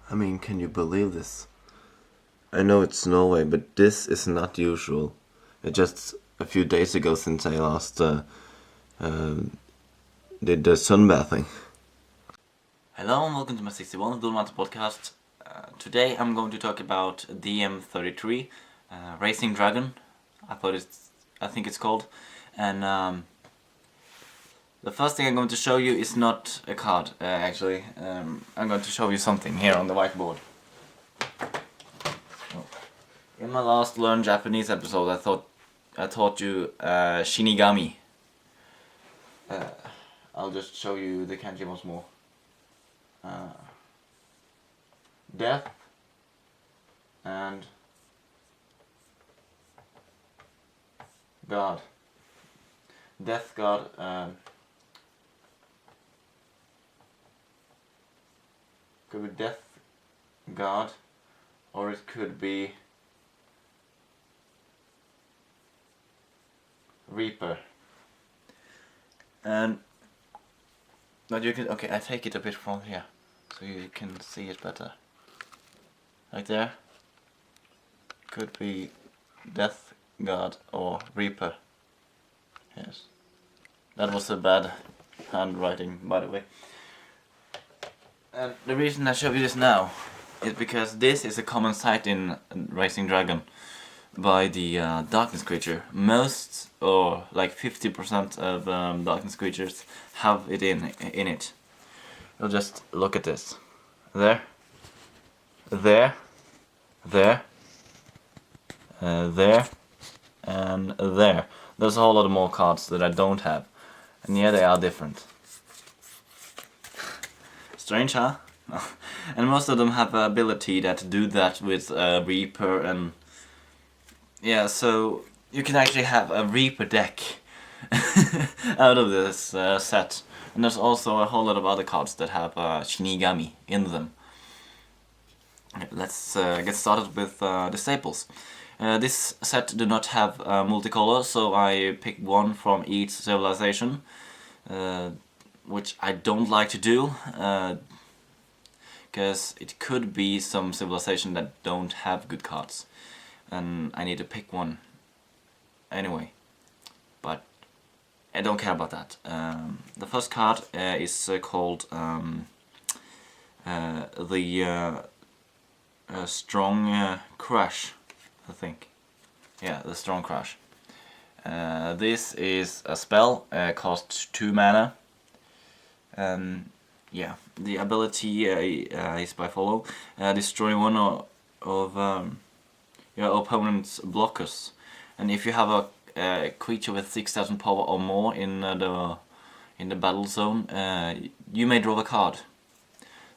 I mean, can you believe this? I know it's Norway, but this is not usual. Just a few days ago since I last did the sunbathing. Hello and welcome to my 61 Duel podcast. Today I'm going to talk about DM-33, Racing Dragon. I think it's called. And the first thing I'm going to show you is not a card. Actually, I'm going to show you something here on the whiteboard. In my last Learn Japanese episode, I taught you Shinigami. I'll just show you the kanji once more. Death and God. Death God. Could be Death God, or it could be Reaper. And but you can, okay, I take it a bit from here so you can see it better. Right there. Could be Death God or Reaper. Yes. That was a bad handwriting, by the way. And the reason I show you this now is because this is a common sight in Racing Dragon by the darkness creature. Most, or like 50% of darkness creatures have it in it. You'll just look at this. There, there, there, there, and there. There's a whole lot more cards that I don't have, and yeah, they are different. Strange, huh? And most of them have the ability that do that with Reaper, and yeah, so you can actually have a Reaper deck out of this set. And there's also a whole lot of other cards that have Shinigami in them. Let's get started with the staples. This set do not have multicolor, so I picked one from each civilization, which I don't like to do, because it could be some civilization that don't have good cards, and I need to pick one anyway. But I don't care about that. The first card is called the Strong Crush, I think. Yeah, the Strong Crush. This is a spell, costs 2 mana. Yeah, the ability is by follow. Destroy one of your opponent's blockers. And if you have a creature with 6,000 power or more in the battle zone, you may draw a card.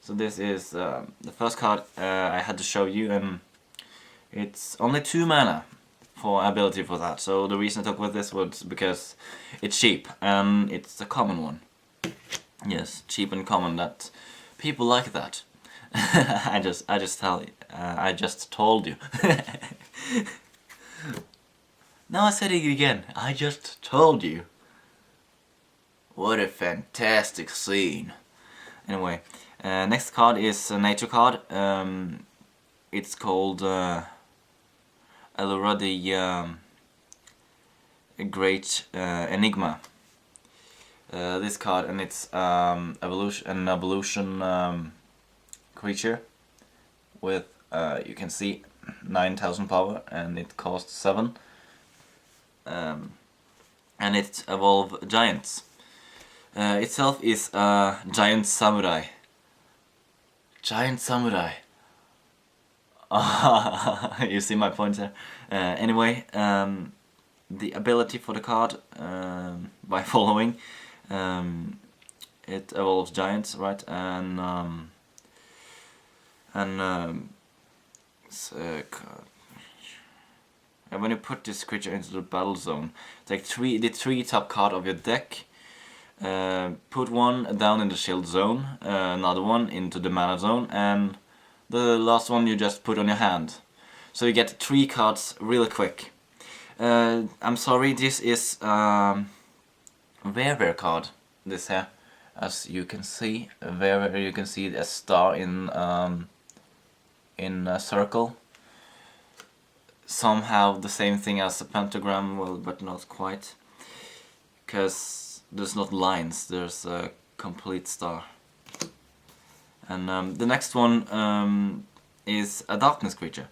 So this is the first card I had to show you, and it's only 2 mana for ability for that. So the reason I took with this was because it's cheap and it's a common one. Yes, cheap and common. That people like that. I just told you. Now I said it again. I just told you. What a fantastic scene. Anyway, next card is a nature card. It's called Allura, the Great Enigma. This card, and it's an evolution creature with you can see 9,000 power, and it costs 7. And it evolves giants. Itself is a giant samurai. Giant samurai. You see my point there. Anyway, the ability for the card, by following, it evolves giants, right? And when you put this creature into the battle zone, take the 3 top card of your deck, put one down in the shield zone, another one into the mana zone, and the last one you just put on your hand. So you get 3 cards really quick. I'm sorry, this is rare card, this here. As you can see, where you can see a star in in a circle. Somehow the same thing as a pentagram, well, but not quite. Because there's not lines, there's a complete star. And the next one is a darkness creature.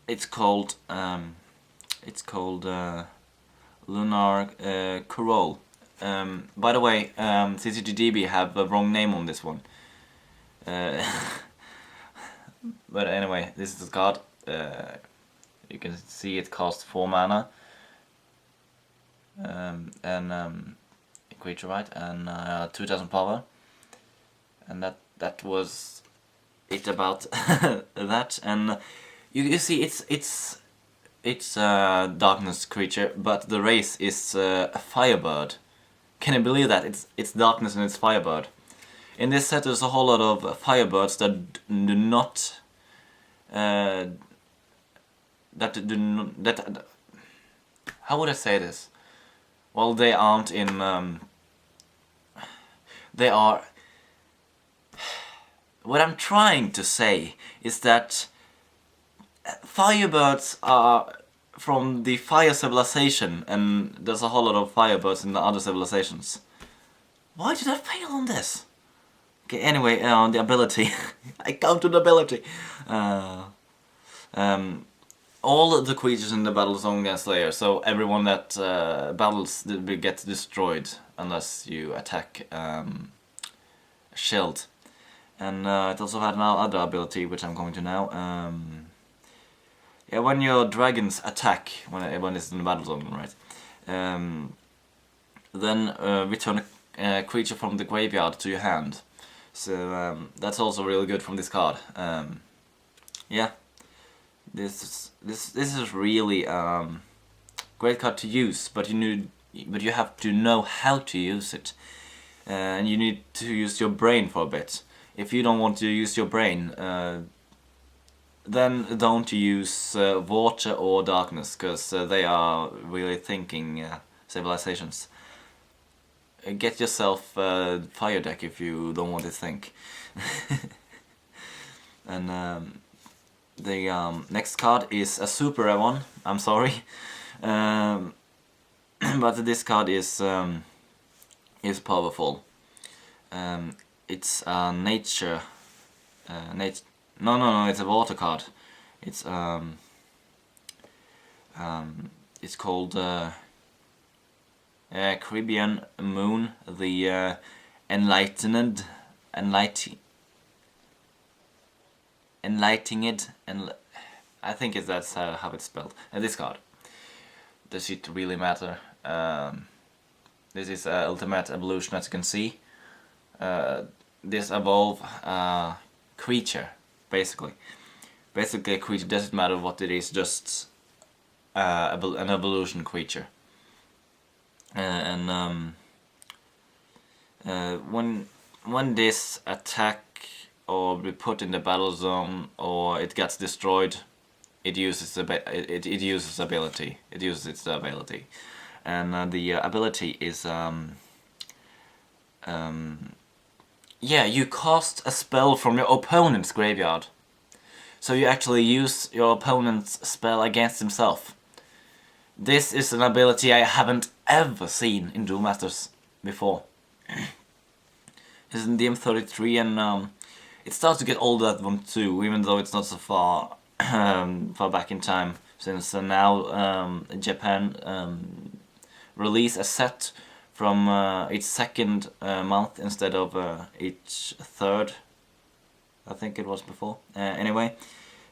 It's called Lunar Corol. By the way, CCGDB have a wrong name on this one. But anyway, this is the card. You can see it costs 4 mana. And creature, right? And 2000 power. And that was it about that. And you see, it's a darkness creature, but the race is a firebird. Can you believe that? It's darkness and it's firebird. In this set, there's a whole lot of firebirds that do not. How would I say this? Well, they aren't in. They are. What I'm trying to say is that firebirds are from the fire civilization, and there's a whole lot of firebirds in the other civilizations. Why did I fail on this? Okay, anyway, on the ability. I counted ability. All the creatures in the battle zone get Slayer, so everyone that battles gets destroyed unless you attack a shield. And it also had another ability, which I'm going to now. Yeah, when your dragons attack, when it's in the battle zone, right? Then return a creature from the graveyard to your hand. So that's also really good from this card. Yeah, this is really great card to use, but you have to know how to use it, and you need to use your brain for a bit. If you don't want to use your brain, then don't use water or darkness, because they are really thinking civilizations. Get yourself a fire deck if you don't want to think. And the next card is a super rare one. I'm sorry, but this card is powerful. It's a nature. No, it's a water card. It's called Caribbean Moon, the enlightened, and I think that's how it's spelled. And this card. Does it really matter? This is ultimate evolution, as you can see. This evolve creature, basically a creature. Doesn't matter what it is, just an evolution creature. And when this attack or be put in the battle zone or it gets destroyed, it uses it uses ability. It uses its ability, and the ability is yeah, you cast a spell from your opponent's graveyard. So you actually use your opponent's spell against himself. This is an ability I haven't ever seen in Duel Masters before. It's in DM-33, and it starts to get old, that one too, even though it's not so far far back in time, since now Japan release a set from its second month instead of each third, I think it was before. Anyway,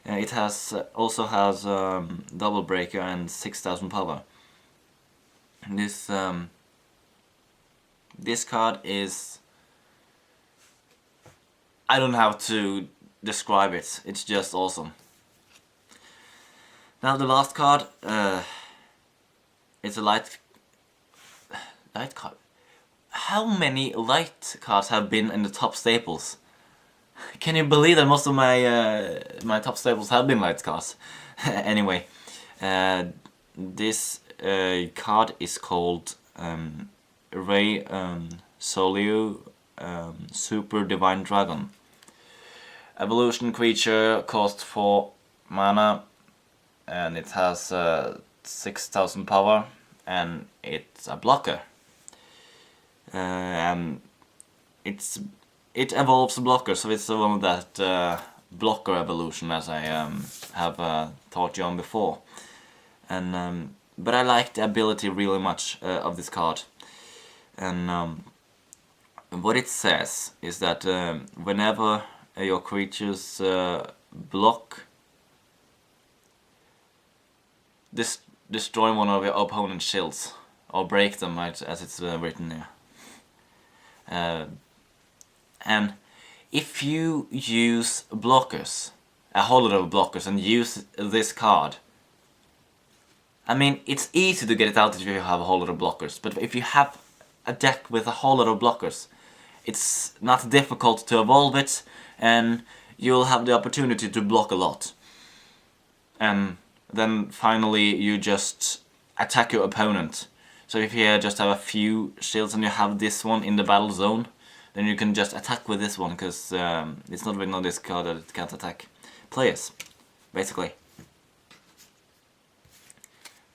it has also has double breaker and 6000 power. This card is, I don't have to describe it. It's just awesome. Now the last card, it's a light card. How many light cards have been in the top staples? Can you believe that most of my my top staples have been light cards? Anyway, this card is called Ray Solio Super Divine Dragon. evolution creature, cost 4 mana, and it has 6000 power, and it's a blocker. And it evolves a blocker, so it's one of that blocker evolution, as I have taught you on before. And but I like the ability really much of this card. And what it says is that whenever your creatures block, destroy one of your opponent's shields, or break them, right, as it's written here. And if you use blockers, a whole lot of blockers, and use this card, I mean, it's easy to get it out if you have a whole lot of blockers, but if you have a deck with a whole lot of blockers, it's not difficult to evolve it, and you'll have the opportunity to block a lot. And then finally you just attack your opponent. So if you just have a few shields and you have this one in the battle zone, then you can just attack with this one, because it's not written on this card that it can't attack players, basically.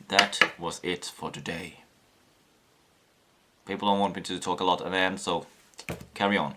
That was it for today. People don't want me to talk a lot at the end, so carry on.